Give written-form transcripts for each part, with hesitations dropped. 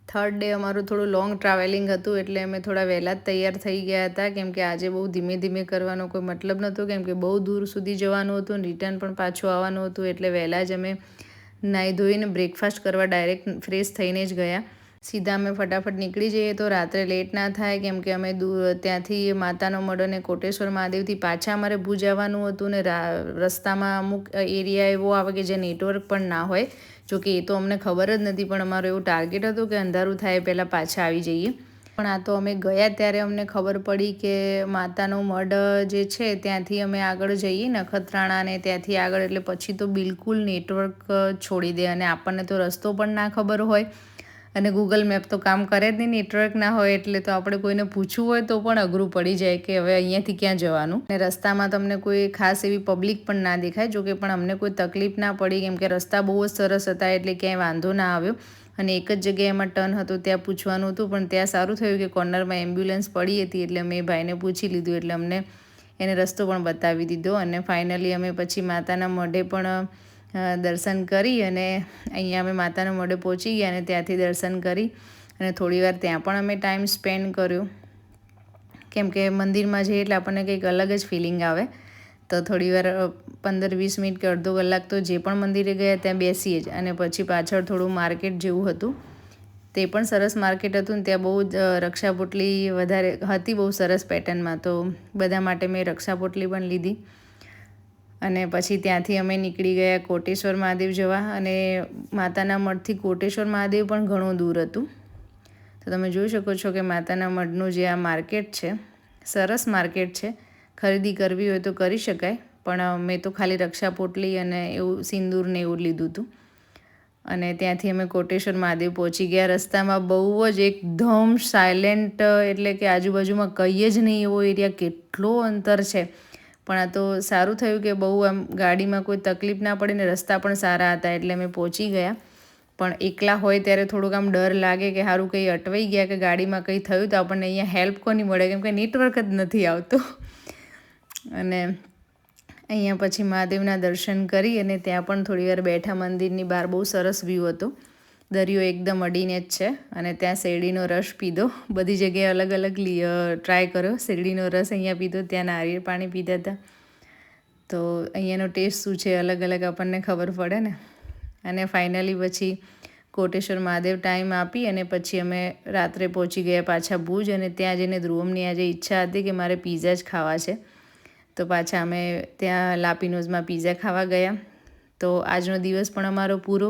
Third day અમારું થોડું long travelling હતું એટલે અમે થોડા વહેલા જ તૈયાર થઈ ગયા હતા, કેમ કે આજે બહુ ધીમે ધીમે કરવાનો કોઈ મતલબ નહોતો, કેમ કે બહુ દૂર સુધી જવાનું હતું અને રિટર્ન પણ પાછું આવવાનું હતું. એટલે વહેલા જ અમે નાહી ધોઈને બ્રેકફાસ્ટ કરવા ડાયરેક્ટ ફ્રેશ થઈને જ ગયા. સીધા અમે ફટાફટ નીકળી જઈએ તો રાત્રે લેટ ના થાય, કેમ કે અમે ત્યાંથી માતાનો મઢ અને કોટેશ્વર મહાદેવથી પાછા અમારે ભુજ આવવાનું હતું ને રસ્તામાં અમુક એરિયા એવો આવે કે જે નેટવર્ક પણ ના હોય. જોકે એ તો અમને ખબર જ નથી, પણ અમારું એવું ટાર્ગેટ હતું કે અંધારું થાય પહેલાં પાછા આવી જઈએ. પણ આ તો અમે ગયા ત્યારે અમને ખબર પડી કે માતાનો મઢ જે છે ત્યાંથી અમે આગળ જઈએ નખત્રાણા ને ત્યાંથી આગળ, એટલે પછી તો બિલકુલ નેટવર્ક છોડી દે અને આપણને તો રસ્તો પણ ના ખબર હોય અને ગૂગલ મેપ તો કામ કરે જ નહીં નેટવર્ક ના હોય એટલે. તો આપણે કોઈને પૂછવું હોય તો પણ અઘરું પડી જાય કે હવે અહીંયાથી ક્યાં જવાનું. અને રસ્તામાં તમને કોઈ ખાસ એવી પબ્લિક પણ ના દેખાય, જોકે પણ અમને કોઈ તકલીફ ના પડી કેમ કે રસ્તા બહુ જ સરસ હતા એટલે ક્યાંય વાંધો ના આવ્યો. અને એક જ જગ્યાએ એમાં ટર્ન હતો ત્યાં પૂછવાનું હતું, પણ ત્યાં સારું થયું કે કોર્નરમાં એમ્બ્યુલન્સ પડી હતી એટલે અમે ભાઈને પૂછી લીધું એટલે અમને એને રસ્તો પણ બતાવી દીધો. અને ફાઇનલી અમે પછી માતાના મઢે પણ દર્શન કરી અને અહીંયા અમે માતાના મઢે પહોંચી ગયા અને ત્યાંથી દર્શન કરી અને થોડીવાર ત્યાં પણ અમે ટાઈમ સ્પેન્ડ કર્યો, કેમ કે મંદિરમાં જઈએ એટલે આપણને કંઈક અલગ જ ફિલિંગ આવે. તો થોડીવાર 15-20 મિનિટ કે અડધો કલાક તો જે પણ મંદિરે ગયા ત્યાં બેસીએ જ. અને પછી પાછળ થોડું માર્કેટ જેવું હતું, તે પણ સરસ માર્કેટ હતું ને ત્યાં બહુ જ રક્ષાપોટલી વધારે હતી, બહુ સરસ પેટર્નમાં. તો બધા માટે મેં રક્ષાપોટલી પણ લીધી અને પછી ત્યાંથી અમે નીકળી ગયા કોટેશ્વર મહાદેવ જવા. અને માતાના મઢથી કોટેશ્વર મહાદેવ પણ ઘણું દૂર હતું. તો તમે જોઈ શકો છો કે માતાના મઢનું જે આ માર્કેટ છે, સરસ માર્કેટ છે. ખરીદી કરવી હોય તો કરી શકાય, પણ મેં તો ખાલી રક્ષાપોટલી અને એવું સિંદૂર ને એવું લીધું હતું. અને ત્યાંથી અમે કોટેશ્વર મહાદેવ પહોંચી ગયા. રસ્તામાં બહુ જ એકદમ સાયલેન્ટ, એટલે કે આજુબાજુમાં કંઈ જ નહીં એવો એરિયા, કેટલો અંતર છે. પણ આ તો સારું થયું કે બહુ આમ ગાડીમાં કોઈ તકલીફ ના પડી ને રસ્તા પણ સારા હતા એટલે અમે પહોંચી ગયા. પણ એકલા હોય ત્યારે થોડુંક આમ ડર લાગે કે સારું કંઈ અટવાઈ ગયા કે ગાડીમાં કંઈ થયું તો આપણને અહીંયા હેલ્પ કોની મળે, કેમ કે નેટવર્ક જ નથી આવતું. અને અહીંયા પછી મહાદેવના દર્શન કરી અને ત્યાં પણ થોડીવાર બેઠા. મંદિરની બહાર બહુ સરસ વ્યૂ હતો, દરિયો એકદમ અડીને જ છે. અને ત્યાં શેરડીનો રસ પીધો, બધી જગ્યાએ અલગ અલગ ટ્રાય કર્યો. શેરડીનો રસ અહીંયા પીધો, ત્યાં નારિયેળ પાણી પીધા હતા. તો અહીંયાનો ટેસ્ટ શું છે અલગ અલગ આપણને ખબર પડે ને. અને ફાઇનલી પછી કોટેશ્વર મહાદેવ ટાઈમ આપી અને પછી અમે રાત્રે પહોંચી ગયા પાછા ભુજ. અને ત્યાં જઈને ધ્રુવમની આજે ઈચ્છા હતી કે મારે પીઝા જ ખાવા છે, તો પાછા અમે ત્યાં લાપીનોઝમાં પીઝા ખાવા ગયા. તો આજનો દિવસ પણ અમારો પૂરો.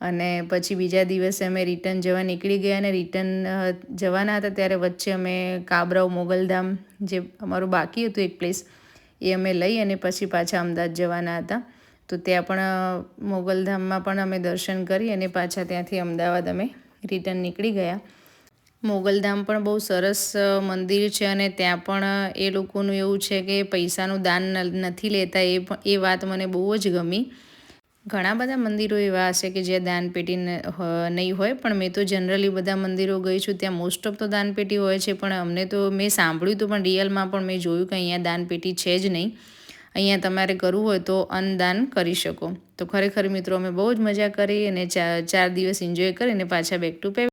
અને પછી બીજા દિવસે અમે રિટર્ન જવા નીકળી ગયા. અને રિટર્ન જવાના હતા ત્યારે વચ્ચે અમે કાબરાઓ મોગલધામ, જે અમારું બાકી હતું એક પ્લેસ, એ અમે લઈ અને પછી પાછા અમદાવાદ જવાના હતા. તો ત્યાં પણ મોગલધામમાં પણ અમે દર્શન કરી અને પાછા ત્યાંથી અમદાવાદ અમે રિટર્ન નીકળી ગયા. મોગલધામ પણ બહુ સરસ મંદિર છે અને ત્યાં પણ એ લોકોનું એવું છે કે પૈસાનું દાન નથી લેતા, એ વાત મને બહુ જ ગમી. ઘણા બધા મંદિરો એવા હશે કે જ્યાં દાનપેટી નહીં હોય, પણ મેં તો જનરલી બધા મંદિરો ગઈ છું ત્યાં મોસ્ટ ઓફ તો દાનપેટી હોય છે. પણ અમને તો મેં સાંભળ્યું હતું, પણ રિયલમાં પણ મેં જોયું કે અહીંયા દાનપેટી છે જ નહીં. અહીંયા તમારે કરવું હોય તો અન્નદાન કરી શકો. તો ખરેખર મિત્રો અમે બહુ જ મજા કરી અને 4 દિવસ એન્જોય કરીને પાછા બેક ટુ